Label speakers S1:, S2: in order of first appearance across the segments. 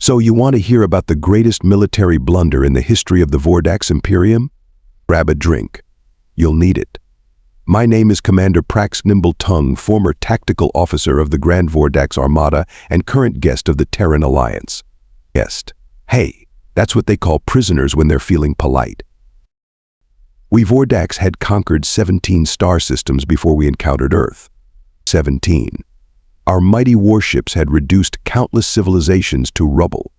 S1: So you want to hear about the greatest military blunder in the history of the Vordax Imperium? Grab a drink. You'll need it. My name is Commander Praxx Nimble Tongue, former tactical officer of the Grand Vordax Armada and current guest of the Terran Alliance. Guest. Hey, that's what they call prisoners when they're feeling polite. We Vordax had conquered 17 star systems before we encountered Earth. 17. Our mighty warships had reduced countless civilizations to rubble.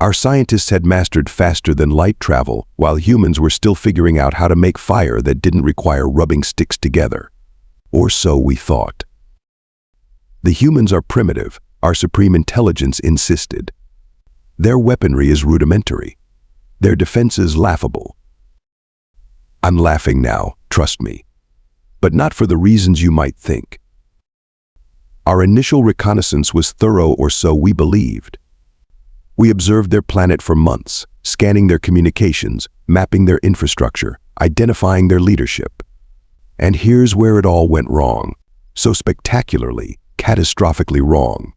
S1: Our scientists had mastered faster-than-light travel, while humans were still figuring out how to make fire that didn't require rubbing sticks together. Or so we thought. The humans are primitive, our supreme intelligence insisted. Their weaponry is rudimentary. Their defenses laughable. I'm laughing now, trust me. But not for the reasons you might think. Our initial reconnaissance was thorough, or so we believed. We observed their planet for months, scanning their communications, mapping their infrastructure, identifying their leadership. And here's where it all went wrong, so spectacularly, catastrophically wrong.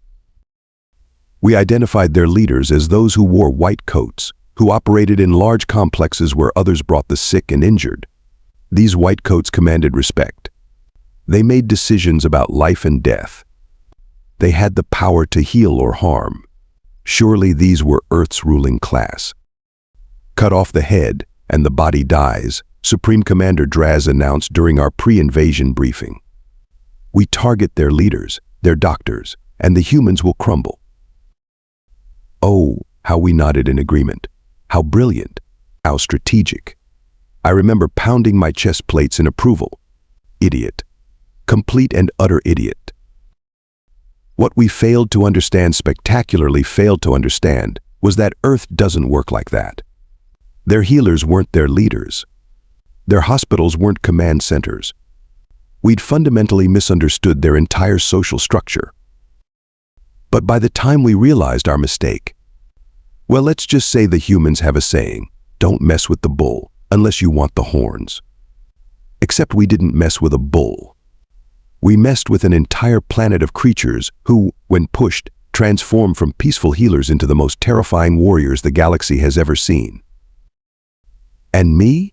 S1: We identified their leaders as those who wore white coats, who operated in large complexes where others brought the sick and injured. These white coats commanded respect. They made decisions about life and death. They had the power to heal or harm. Surely these were Earth's ruling class. Cut off the head, and the body dies, Supreme Commander Draz announced during our pre-invasion briefing. We target their leaders, their doctors, and the humans will crumble. Oh, how we nodded in agreement. How brilliant. How strategic. I remember pounding my chest plates in approval. Idiot. Complete and utter idiot. What we failed to understand, spectacularly failed to understand, was that Earth doesn't work like that. Their healers weren't their leaders. Their hospitals weren't command centers. We'd fundamentally misunderstood their entire social structure. But by the time we realized our mistake, well, let's just say the humans have a saying, don't mess with the bull unless you want the horns. Except we didn't mess with a bull. We messed with an entire planet of creatures who, when pushed, transform from peaceful healers into the most terrifying warriors the galaxy has ever seen. And me?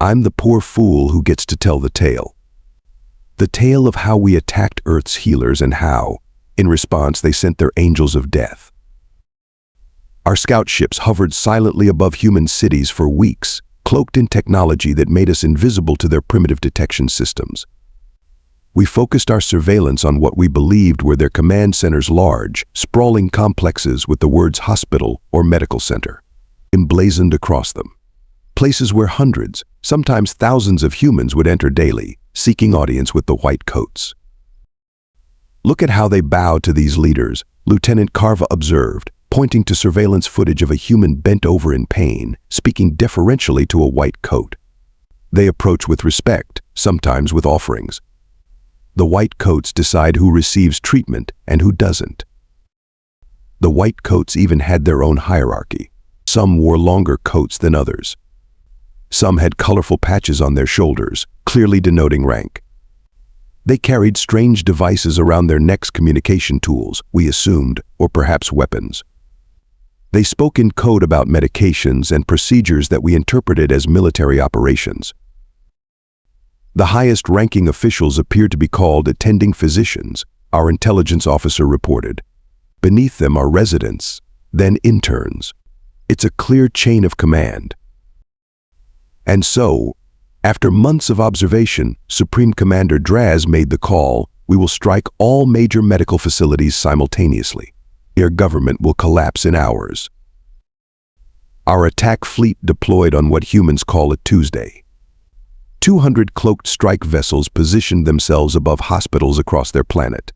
S1: I'm the poor fool who gets to tell the tale. The tale of how we attacked Earth's healers and how, in response, they sent their angels of death. Our scout ships hovered silently above human cities for weeks, cloaked in technology that made us invisible to their primitive detection systems. We focused our surveillance on what we believed were their command centers, large, sprawling complexes with the words hospital or medical center emblazoned across them. Places where hundreds, sometimes thousands of humans would enter daily, seeking audience with the white coats. Look at how they bow to these leaders, Lieutenant Carva observed, pointing to surveillance footage of a human bent over in pain, speaking deferentially to a white coat. They approach with respect, sometimes with offerings. The white coats decide who receives treatment and who doesn't. The white coats even had their own hierarchy. Some wore longer coats than others. Some had colorful patches on their shoulders, clearly denoting rank. They carried strange devices around their necks, communication tools, we assumed, or perhaps weapons. They spoke in code about medications and procedures that we interpreted as military operations. The highest-ranking officials appeared to be called attending physicians, our intelligence officer reported. Beneath them are residents, then interns. It's a clear chain of command. And so, after months of observation, Supreme Commander Draz made the call, we will strike all major medical facilities simultaneously. Your government will collapse in hours. Our attack fleet deployed on what humans call a Tuesday. 200 cloaked strike vessels positioned themselves above hospitals across their planet.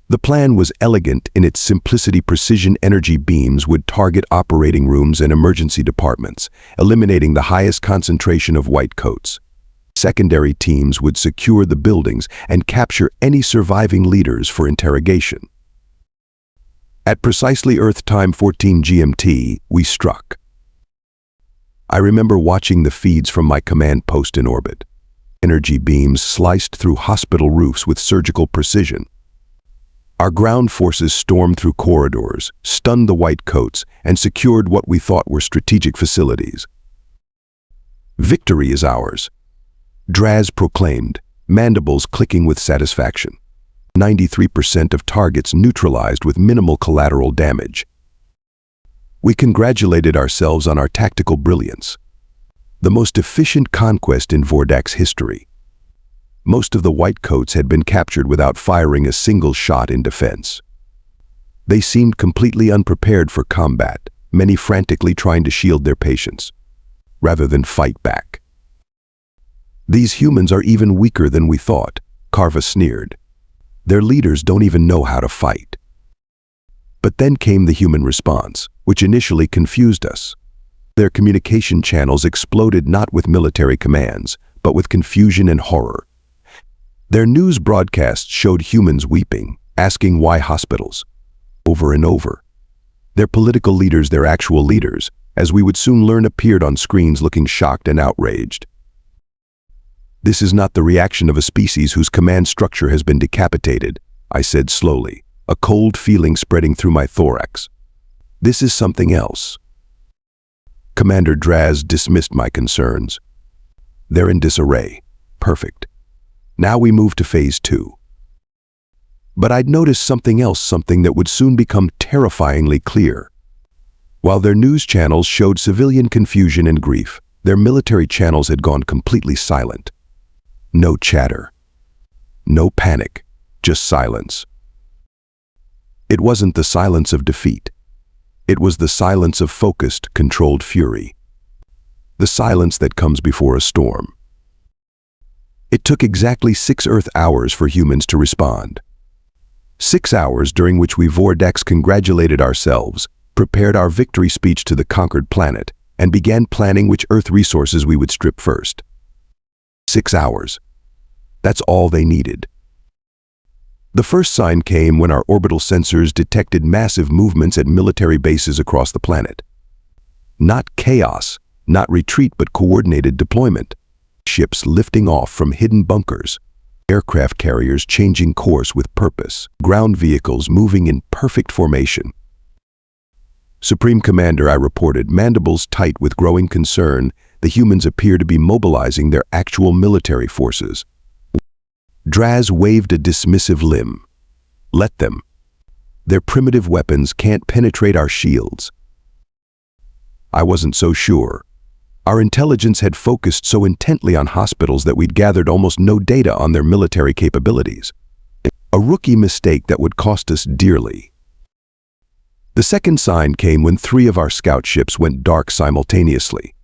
S1: The plan was elegant in its simplicity. Precision energy beams would target operating rooms and emergency departments, eliminating the highest concentration of white coats. Secondary teams would secure the buildings and capture any surviving leaders for interrogation. At precisely Earth time 14 GMT, we struck. I remember watching the feeds from my command post in orbit. Energy beams sliced through hospital roofs with surgical precision. Our ground forces stormed through corridors, stunned the white coats, and secured what we thought were strategic facilities. Victory is ours, Draz proclaimed, mandibles clicking with satisfaction. 93% of targets neutralized with minimal collateral damage. We congratulated ourselves on our tactical brilliance. The most efficient conquest in Vordax history. Most of the white coats had been captured without firing a single shot in defense. They seemed completely unprepared for combat, many frantically trying to shield their patients, rather than fight back. These humans are even weaker than we thought, Carva sneered. Their leaders don't even know how to fight. But then came the human response, which initially confused us. Their communication channels exploded not with military commands, but with confusion and horror. Their news broadcasts showed humans weeping, asking why hospitals, over and over. Their political leaders, their actual leaders, as we would soon learn, appeared on screens looking shocked and outraged. This is not the reaction of a species whose command structure has been decapitated, I said slowly, a cold feeling spreading through my thorax. This is something else. Commander Draz dismissed my concerns. They're in disarray. Perfect. Now we move to phase 2. But I'd noticed something else, something that would soon become terrifyingly clear. While their news channels showed civilian confusion and grief, their military channels had gone completely silent. No chatter. No panic. Just silence. It wasn't the silence of defeat. It was the silence of focused, controlled fury. The silence that comes before a storm. It took exactly 6 Earth hours for humans to respond. 6 hours during which we Vordax congratulated ourselves, prepared our victory speech to the conquered planet, and began planning which Earth resources we would strip first. 6 hours. That's all they needed. The first sign came when our orbital sensors detected massive movements at military bases across the planet. Not chaos, not retreat, but coordinated deployment. Ships lifting off from hidden bunkers, aircraft carriers changing course with purpose, ground vehicles moving in perfect formation. Supreme Commander, I reported, mandibles tight with growing concern, the humans appear to be mobilizing their actual military forces. Draz waved a dismissive limb. Let them. Their primitive weapons can't penetrate our shields. I wasn't so sure. Our intelligence had focused so intently on hospitals that we'd gathered almost no data on their military capabilities. A rookie mistake that would cost us dearly. The second sign came when 3 of our scout ships went dark simultaneously.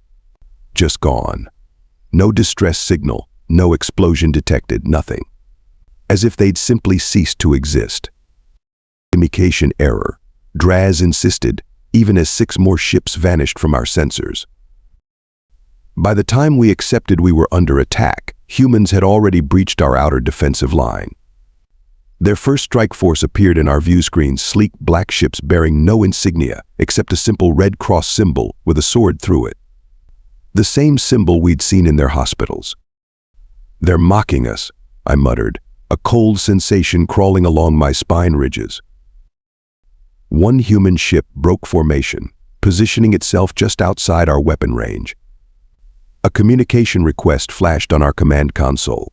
S1: Just gone. No distress signal, no explosion detected, nothing. As if they'd simply ceased to exist. Communication error, Draz insisted, even as 6 more ships vanished from our sensors. By the time we accepted we were under attack, humans had already breached our outer defensive line. Their first strike force appeared in our view screen, sleek black ships bearing no insignia except a simple red cross symbol with a sword through it. The same symbol we'd seen in their hospitals. They're mocking us, I muttered, a cold sensation crawling along my spine ridges. One human ship broke formation, positioning itself just outside our weapon range. A communication request flashed on our command console.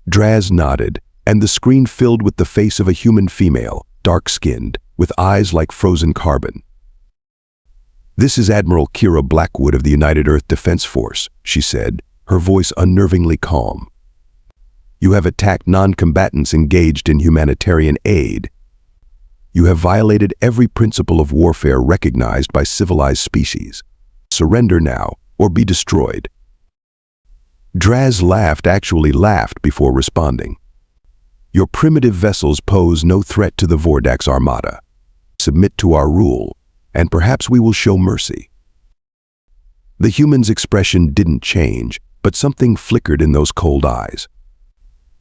S1: Draz nodded, and the screen filled with the face of a human female, dark-skinned, with eyes like frozen carbon. "This is Admiral Blackwood of the United Earth Defense Force," she said, her voice unnervingly calm. "You have attacked non-combatants engaged in humanitarian aid. You have violated every principle of warfare recognized by civilized species. Surrender now, or be destroyed." Draz laughed, actually laughed, before responding. "Your primitive vessels pose no threat to the Vordax Armada. Submit to our rule, and perhaps we will show mercy." The human's expression didn't change, but something flickered in those cold eyes.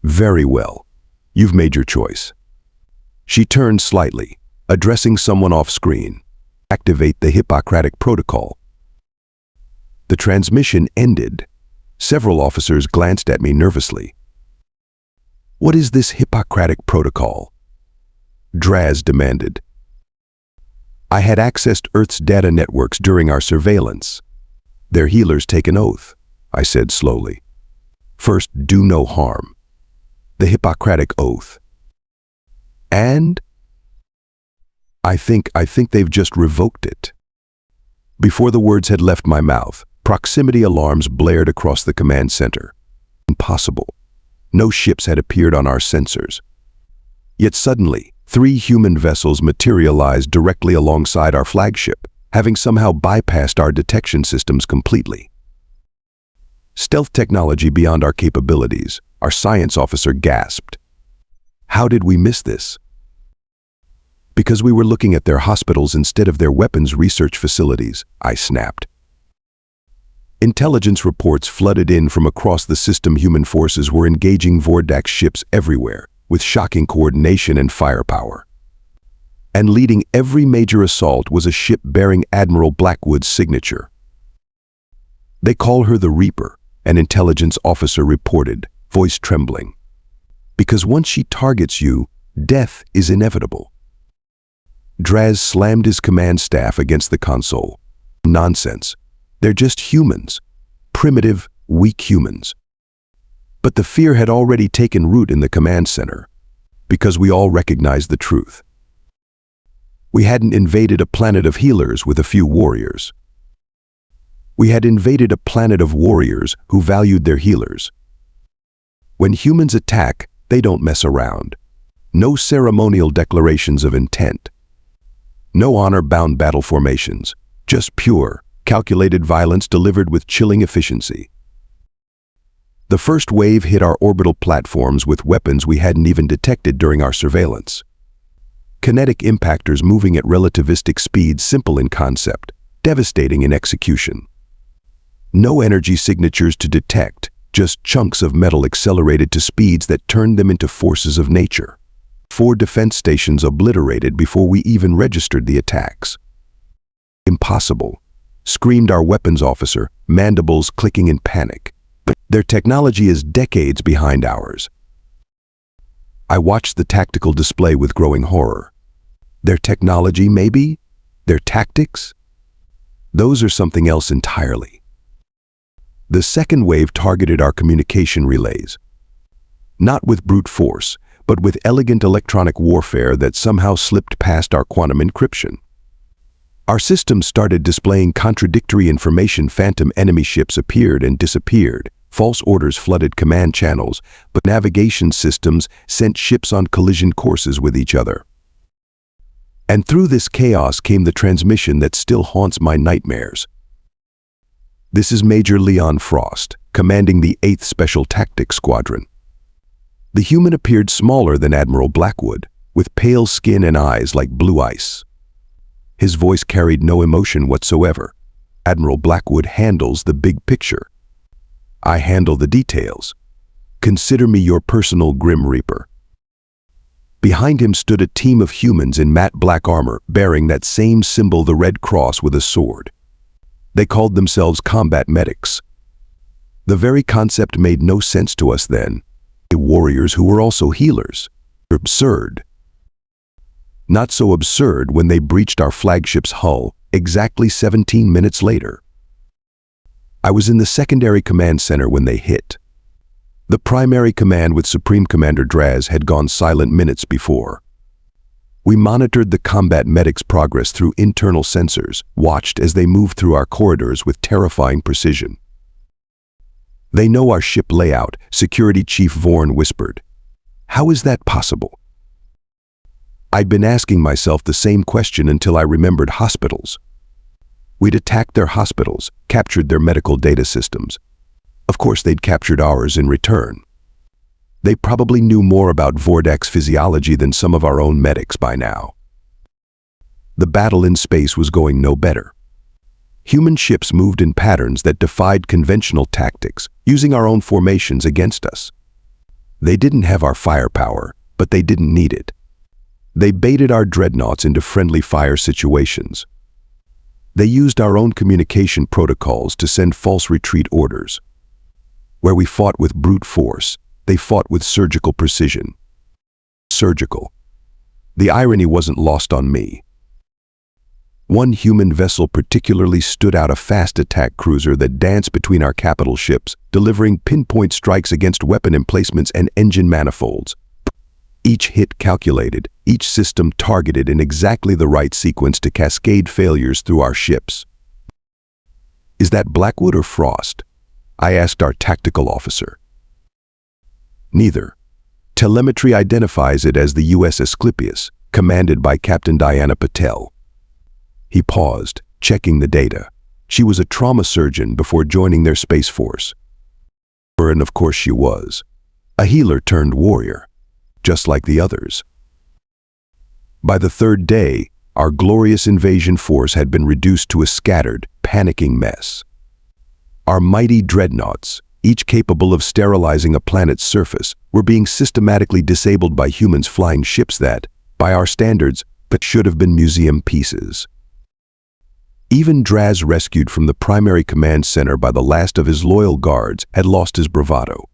S1: "Very well. You've made your choice." She turned slightly, addressing someone off-screen. "Activate the Hippocratic Protocol." The transmission ended. Several officers glanced at me nervously. "What is this Hippocratic Protocol?" Draz demanded. I had accessed Earth's data networks during our surveillance. Their healers take an oath, I said slowly. First, do no harm. The Hippocratic Oath. And? I think they've just revoked it. Before the words had left my mouth, proximity alarms blared across the command center. Impossible. No ships had appeared on our sensors. Yet suddenly, 3 human vessels materialized directly alongside our flagship, having somehow bypassed our detection systems completely. Stealth technology beyond our capabilities, our science officer gasped. How did we miss this? Because we were looking at their hospitals instead of their weapons research facilities, I snapped. Intelligence reports flooded in from across the system. Human forces were engaging Vordax ships everywhere, with shocking coordination and firepower. And leading every major assault was a ship bearing Admiral Blackwood's signature. They call her the Reaper, an intelligence officer reported, voice trembling. Because once she targets you, death is inevitable. Draz slammed his command staff against the console. Nonsense. They're just humans. Primitive, weak humans. But the fear had already taken root in the command center, because we all recognized the truth. We hadn't invaded a planet of healers with a few warriors. We had invaded a planet of warriors who valued their healers. When humans attack, they don't mess around. No ceremonial declarations of intent. No honor-bound battle formations, just pure, calculated violence delivered with chilling efficiency. The first wave hit our orbital platforms with weapons we hadn't even detected during our surveillance. Kinetic impactors moving at relativistic speeds, simple in concept, devastating in execution. No energy signatures to detect, just chunks of metal accelerated to speeds that turned them into forces of nature. 4 defense stations obliterated before we even registered the attacks. Impossible, screamed our weapons officer, mandibles clicking in panic. Their technology is decades behind ours. I watched the tactical display with growing horror. Their technology, maybe? Their tactics? Those are something else entirely. The second wave targeted our communication relays. Not with brute force, but with elegant electronic warfare that somehow slipped past our quantum encryption. Our systems started displaying contradictory information. Phantom enemy ships appeared and disappeared. False orders flooded command channels, but navigation systems sent ships on collision courses with each other. And through this chaos came the transmission that still haunts my nightmares. This is Major Leon Frost, commanding the 8th Special Tactics Squadron. The human appeared smaller than Admiral Blackwood, with pale skin and eyes like blue ice. His voice carried no emotion whatsoever. Admiral Blackwood handles the big picture. I handle the details. Consider me your personal Grim Reaper. Behind him stood a team of humans in matte black armor, bearing that same symbol, the Red Cross, with a sword. They called themselves combat medics. The very concept made no sense to us then. Warriors who were also healers. Absurd. Not so absurd when they breached our flagship's hull exactly 17 minutes later. I was in the secondary command center when they hit. The primary command with Supreme Commander Draz had gone silent minutes before. We monitored the combat medics' progress through internal sensors, watched as they moved through our corridors with terrifying precision. They know our ship layout, Security Chief Vorn whispered. How is that possible? I'd been asking myself the same question until I remembered hospitals. We'd attacked their hospitals, captured their medical data systems. Of course, they'd captured ours in return. They probably knew more about Vordax physiology than some of our own medics by now. The battle in space was going no better. Human ships moved in patterns that defied conventional tactics, using our own formations against us. They didn't have our firepower, but they didn't need it. They baited our dreadnoughts into friendly fire situations. They used our own communication protocols to send false retreat orders. Where we fought with brute force, they fought with surgical precision. Surgical. The irony wasn't lost on me. One human vessel particularly stood out, a fast attack cruiser that danced between our capital ships, delivering pinpoint strikes against weapon emplacements and engine manifolds. Each hit calculated, each system targeted in exactly the right sequence to cascade failures through our ships. "Is that Blackwood or Frost?" I asked our tactical officer. "Neither. Telemetry identifies it as the U.S. Asclepius, commanded by Captain Diana Patel." He paused, checking the data. She was a trauma surgeon before joining their space force. And of course she was. A healer turned warrior, just like the others. By the third day, our glorious invasion force had been reduced to a scattered, panicking mess. Our mighty dreadnoughts, each capable of sterilizing a planet's surface, were being systematically disabled by humans flying ships that, by our standards, should have been museum pieces. Even Draz, rescued from the primary command center by the last of his loyal guards, had lost his bravado.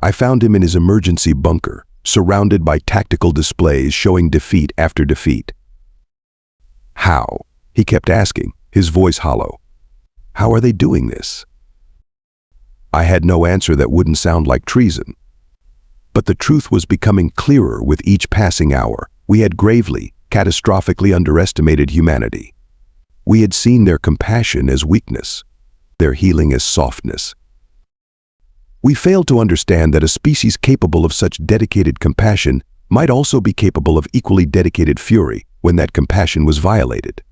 S1: I found him in his emergency bunker, surrounded by tactical displays showing defeat after defeat. "How?" he kept asking, his voice hollow. "How are they doing this?" I had no answer that wouldn't sound like treason. But the truth was becoming clearer with each passing hour. We had gravely, catastrophically underestimated humanity. We had seen their compassion as weakness, their healing as softness. We failed to understand that a species capable of such dedicated compassion might also be capable of equally dedicated fury when that compassion was violated.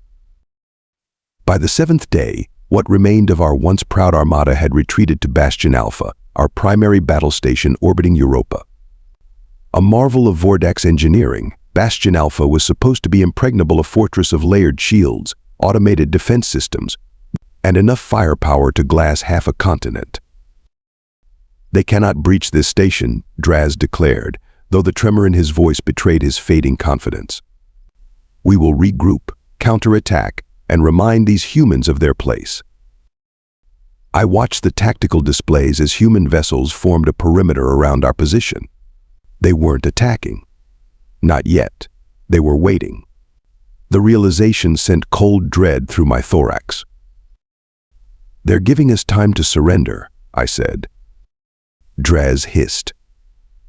S1: By the seventh day, what remained of our once proud armada had retreated to Bastion Alpha, our primary battle station orbiting Europa. A marvel of Vordax engineering, Bastion Alpha was supposed to be impregnable, a fortress of layered shields, automated defense systems, and enough firepower to glass half a continent. "They cannot breach this station," Draz declared, though the tremor in his voice betrayed his fading confidence. "We will regroup, counterattack, and remind these humans of their place." I watched the tactical displays as human vessels formed a perimeter around our position. They weren't attacking. Not yet. They were waiting. The realization sent cold dread through my thorax. "They're giving us time to surrender," I said. Draz hissed.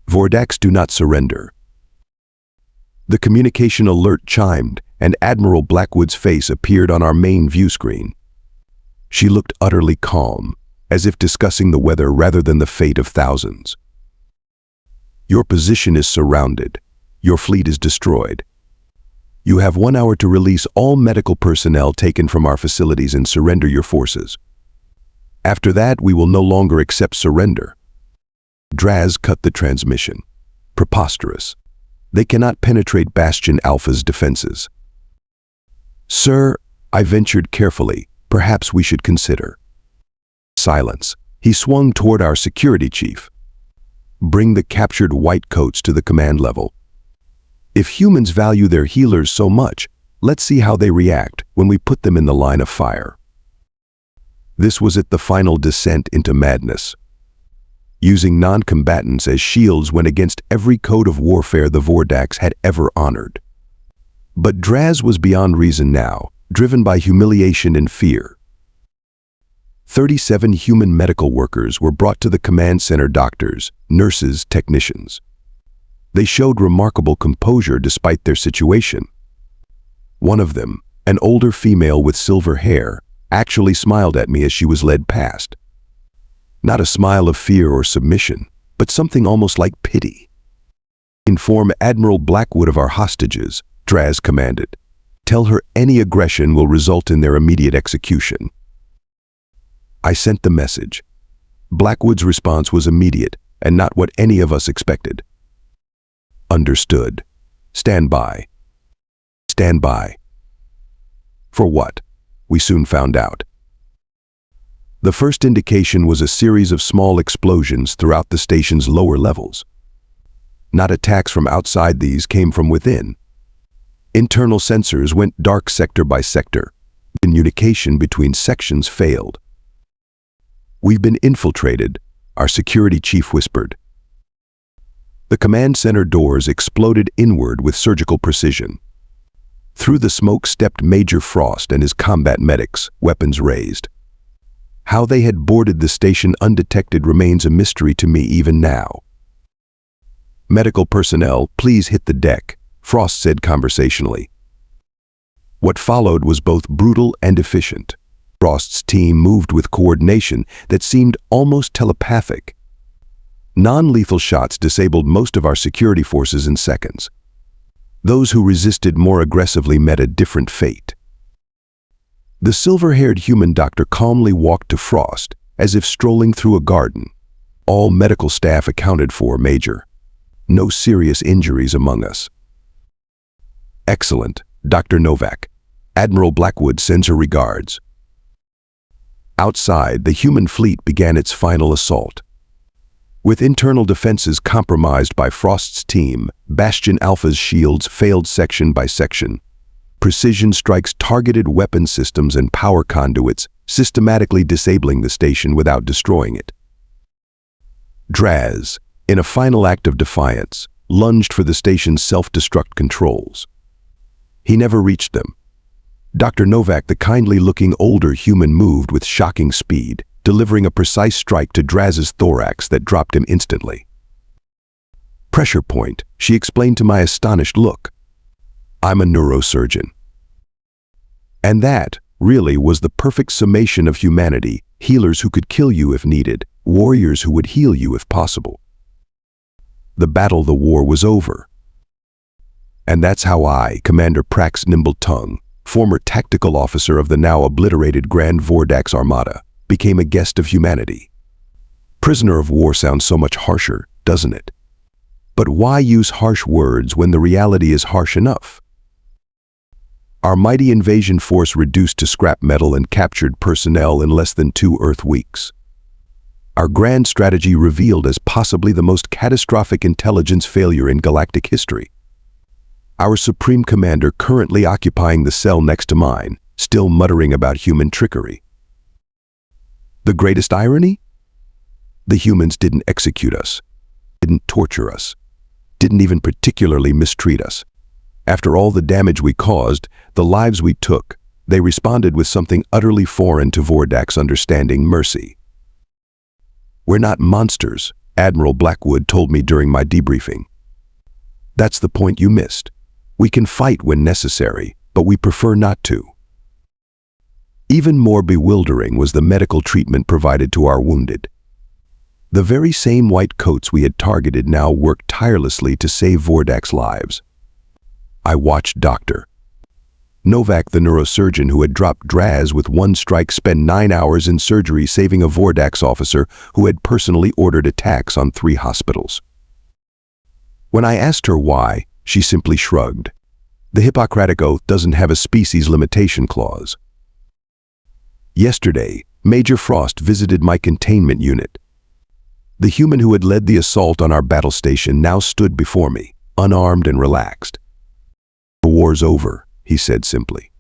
S1: "Vordax do not surrender." The communication alert chimed, and Admiral Blackwood's face appeared on our main view screen. She looked utterly calm, as if discussing the weather rather than the fate of thousands. "Your position is surrounded. Your fleet is destroyed. You have 1 hour to release all medical personnel taken from our facilities and surrender your forces. After that, we will no longer accept surrender." Draz cut the transmission. Preposterous. They cannot penetrate Bastion Alpha's defenses. "Sir," I ventured carefully, "perhaps we should consider." Silence. He swung toward our security chief. "Bring the captured white coats to the command level. If humans value their healers so much, let's see how they react when we put them in the line of fire." This was it, the final descent into madness. Using non-combatants as shields went against every code of warfare the Vordax had ever honored. But Draz was beyond reason now, driven by humiliation and fear. 37 human medical workers were brought to the command center, doctors, nurses, technicians. They showed remarkable composure despite their situation. One of them, an older female with silver hair, actually smiled at me as she was led past. Not a smile of fear or submission, but something almost like pity. "Inform Admiral Blackwood of our hostages," Draz commanded. "Tell her any aggression will result in their immediate execution." I sent the message. Blackwood's response was immediate and not what any of us expected. "Understood. Stand by." Stand by. For what? We soon found out. The first indication was a series of small explosions throughout the station's lower levels. Not attacks from outside, these came from within. Internal sensors went dark sector by sector. Communication between sections failed. "We've been infiltrated," our security chief whispered. The command center doors exploded inward with surgical precision. Through the smoke stepped Major Frost and his combat medics, weapons raised. How they had boarded the station undetected remains a mystery to me even now. "Medical personnel, please hit the deck," Frost said conversationally. What followed was both brutal and efficient. Frost's team moved with coordination that seemed almost telepathic. Non-lethal shots disabled most of our security forces in seconds. Those who resisted more aggressively met a different fate. The silver-haired human doctor calmly walked to Frost, as if strolling through a garden. "All medical staff accounted for, Major. No serious injuries among us." "Excellent, Dr. Novak. Admiral Blackwood sends her regards." Outside, the human fleet began its final assault. With internal defenses compromised by Frost's team, Bastion Alpha's shields failed section by section. Precision strikes targeted weapon systems and power conduits, systematically disabling the station without destroying it. Draz, in a final act of defiance, lunged for the station's self-destruct controls. He never reached them. Dr. Novak, the kindly-looking older human, moved with shocking speed, delivering a precise strike to Draz's thorax that dropped him instantly. "Pressure point," she explained to my astonished look. "I'm a neurosurgeon." And that, really, was the perfect summation of humanity: healers who could kill you if needed, warriors who would heal you if possible. The battle, the war, was over. And that's how I, Commander Praxx Nimble Tongue, former tactical officer of the now obliterated Grand Vordax Armada, became a guest of humanity. Prisoner of war sounds so much harsher, doesn't it? But why use harsh words when the reality is harsh enough? Our mighty invasion force reduced to scrap metal and captured personnel in less than 2 Earth weeks. Our grand strategy revealed as possibly the most catastrophic intelligence failure in galactic history. Our Supreme Commander, currently occupying the cell next to mine, still muttering about human trickery. The greatest irony? The humans didn't execute us, didn't torture us, didn't even particularly mistreat us. After all the damage we caused, the lives we took, they responded with something utterly foreign to Vordax understanding: mercy. "We're not monsters," Admiral Blackwood told me during my debriefing. "That's the point you missed. We can fight when necessary, but we prefer not to." Even more bewildering was the medical treatment provided to our wounded. The very same white coats we had targeted now worked tirelessly to save Vordax lives. I watched Dr. Novak, the neurosurgeon who had dropped Draz with one strike, spend 9 hours in surgery saving a Vordax officer who had personally ordered attacks on 3 hospitals. When I asked her why, she simply shrugged. The Hippocratic Oath doesn't have a species limitation clause. Yesterday, Major Frost visited my containment unit. The human who had led the assault on our battle station now stood before me, unarmed and relaxed. "The war's over," he said simply.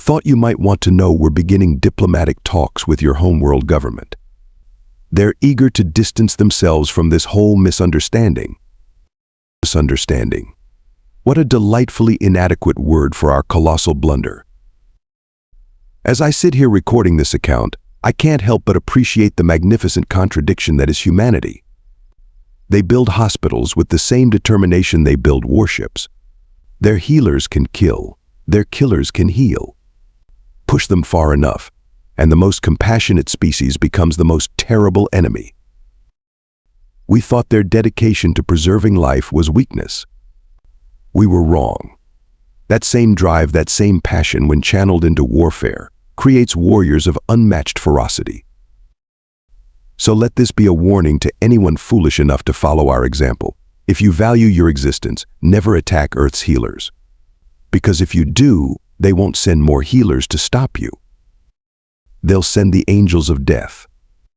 S1: "Thought you might want to know we're beginning diplomatic talks with your homeworld government. They're eager to distance themselves from this whole misunderstanding." Misunderstanding. What a delightfully inadequate word for our colossal blunder. As I sit here recording this account, I can't help but appreciate the magnificent contradiction that is humanity. They build hospitals with the same determination they build warships. Their healers can kill, their killers can heal. Push them far enough, and the most compassionate species becomes the most terrible enemy. We thought their dedication to preserving life was weakness. We were wrong. That same drive, that same passion, when channeled into warfare, creates warriors of unmatched ferocity. So let this be a warning to anyone foolish enough to follow our example. If you value your existence, never attack Earth's healers. Because if you do, they won't send more healers to stop you. They'll send the angels of death.